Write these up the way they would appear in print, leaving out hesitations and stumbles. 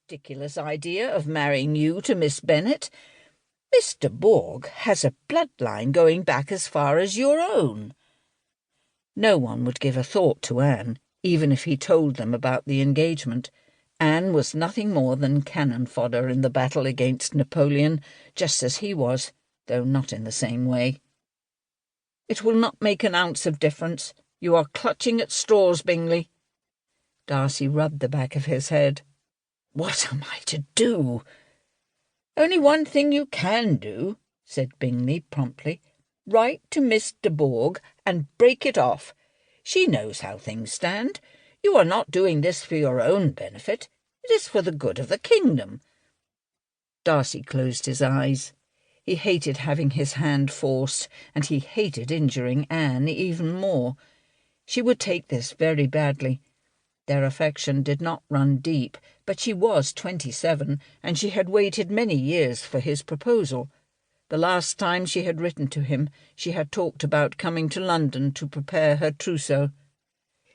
ridiculous idea of marrying you to Miss Bennet. Mr. Borg has a bloodline going back as far as your own." No one would give a thought to Anne, even if he told them about the engagement. Anne was nothing more than cannon fodder in the battle against Napoleon, just as he was, though not in the same way. "It will not make an ounce of difference. You are clutching at straws, Bingley." Darcy rubbed the back of his head. "What am I to do?" "Only one thing you can do," said Bingley promptly. "Write to Miss de Bourgh and break it off. She knows how things stand. You are not doing this for your own benefit. It is for the good of the kingdom." Darcy closed his eyes. He hated having his hand forced, and he hated injuring Anne even more. She would take this very badly. Their affection did not run deep, but she was 27, and she had waited many years for his proposal. The last time she had written to him, she had talked about coming to London to prepare her trousseau.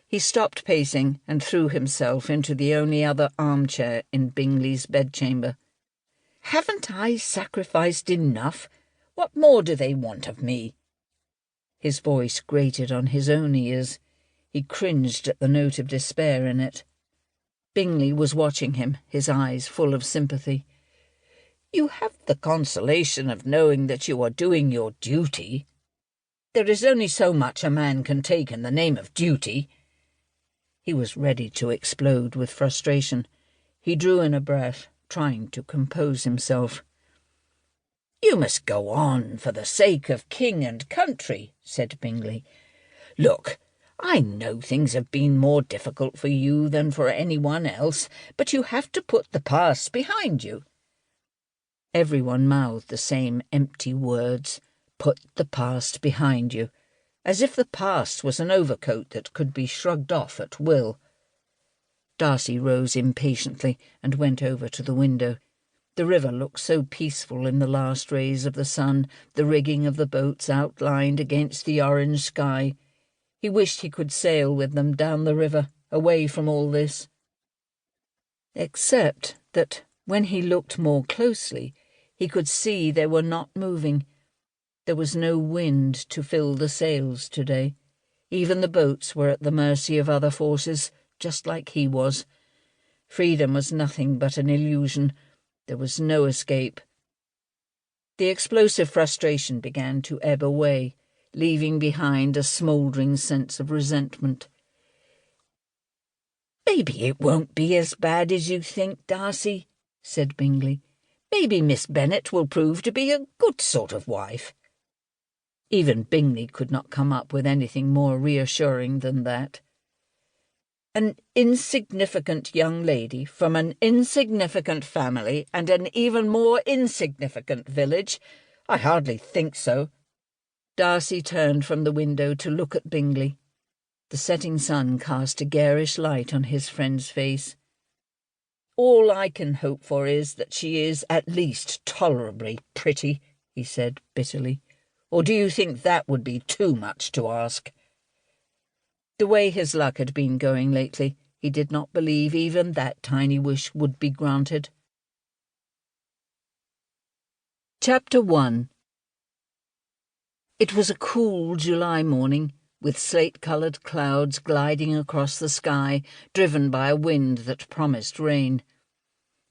He stopped pacing and threw himself into the only other armchair in Bingley's bedchamber. "Haven't I sacrificed enough? What more do they want of me?" His voice grated on his own ears. He cringed at the note of despair in it. Bingley was watching him, his eyes full of sympathy. "You have the consolation of knowing that you are doing your duty. There is only so much a man can take in the name of duty." He was ready to explode with frustration. He drew in a breath, trying to compose himself. "You must go on for the sake of king and country," said Bingley. "Look, I know things have been more difficult for you than for anyone else, but you have to put the past behind you." Everyone mouthed the same empty words, "Put the past behind you," as if the past was an overcoat that could be shrugged off at will. Darcy rose impatiently and went over to the window. The river looked so peaceful in the last rays of the sun, the rigging of the boats outlined against the orange sky. He wished he could sail with them down the river, away from all this. Except that, when he looked more closely, he could see they were not moving. There was no wind to fill the sails today. Even the boats were at the mercy of other forces, just like he was. Freedom was nothing but an illusion. There was no escape. The explosive frustration began to ebb away, leaving behind a smouldering sense of resentment. "Maybe it won't be as bad as you think, Darcy," said Bingley. "Maybe Miss Bennet will prove to be a good sort of wife." Even Bingley could not come up with anything more reassuring than that. "An insignificant young lady from an insignificant family and an even more insignificant village? I hardly think so." Darcy turned from the window to look at Bingley. The setting sun cast a garish light on his friend's face. "All I can hope for is that she is at least tolerably pretty," he said bitterly. "Or do you think that would be too much to ask?" The way his luck had been going lately, he did not believe even that tiny wish would be granted. Chapter 1. It was a cool July morning, with slate-coloured clouds gliding across the sky, driven by a wind that promised rain.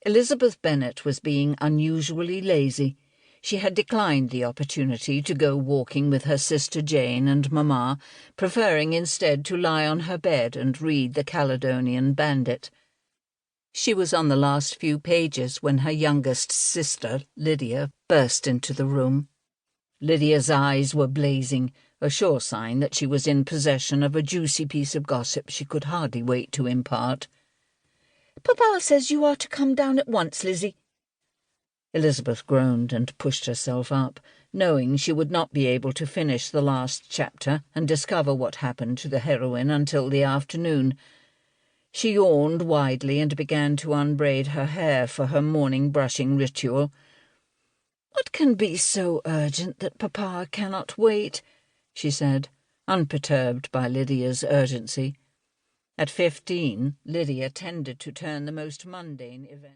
Elizabeth Bennet was being unusually lazy. She had declined the opportunity to go walking with her sister Jane and Mamma, preferring instead to lie on her bed and read the Caledonian Bandit. She was on the last few pages when her youngest sister, Lydia, burst into the room. Lydia's eyes were blazing, a sure sign that she was in possession of a juicy piece of gossip she could hardly wait to impart. "Papa says you are to come down at once, Lizzie." Elizabeth groaned and pushed herself up, knowing she would not be able to finish the last chapter and discover what happened to the heroine until the afternoon. She yawned widely and began to unbraid her hair for her morning brushing ritual. "What can be so urgent that Papa cannot wait?" she said, unperturbed by Lydia's urgency. At 15, Lydia tended to turn the most mundane event.